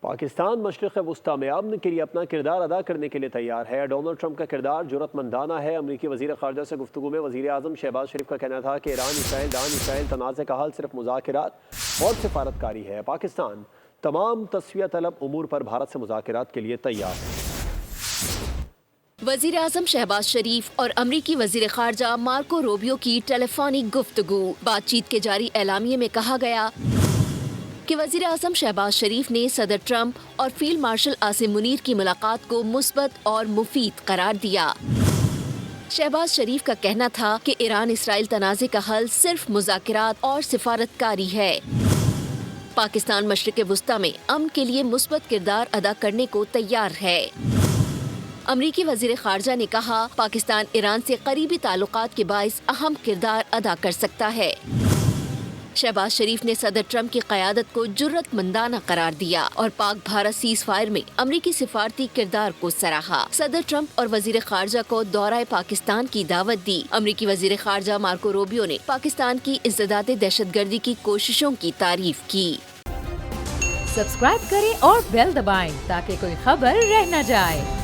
پاکستان مشرق وسطی میں امن کے لیے اپنا کردار ادا کرنے کے لیے تیار ہے۔ ڈونلڈ ٹرمپ کا کردار جرأت مندانہ ہے۔ امریکی وزیر خارجہ سے گفتگو میں وزیر اعظم شہباز شریف کا کہنا تھا کہ ایران اسرائیل تنازع کا حل صرف مذاکرات اور سفارتکاری ہے۔ پاکستان تمام تسویہ طلب امور پر بھارت سے مذاکرات کے لیے تیار ہے۔ وزیر اعظم شہباز شریف اور امریکی وزیر خارجہ مارکو روبیو کی ٹیلی فونک گفتگو۔ بات چیت کے جاری اعلامیے میں کہا گیا کہ وزیر اعظم شہباز شریف نے صدر ٹرمپ اور فیلڈ مارشل عاصم منیر کی ملاقات کو مثبت اور مفید قرار دیا۔ شہباز شریف کا کہنا تھا کہ ایران اسرائیل تنازع کا حل صرف مذاکرات اور سفارتکاری ہے۔ پاکستان مشرق وسطی میں امن کے لیے مثبت کردار ادا کرنے کو تیار ہے۔ امریکی وزیر خارجہ نے کہا پاکستان ایران سے قریبی تعلقات کے باعث اہم کردار ادا کر سکتا ہے۔ شہباز شریف نے صدر ٹرمپ کی قیادت کو جرأت مندانہ قرار دیا اور پاک بھارت سیز فائر میں امریکی سفارتی کردار کو سراہا۔ صدر ٹرمپ اور وزیر خارجہ کو دورہ پاکستان کی دعوت دی۔ امریکی وزیر خارجہ مارکو روبیو نے پاکستان کی انسداد دہشت گردی کی کوششوں کی تعریف کی۔ سبسکرائب کریں اور بیل دبائیں تاکہ کوئی خبر رہ نہ جائے۔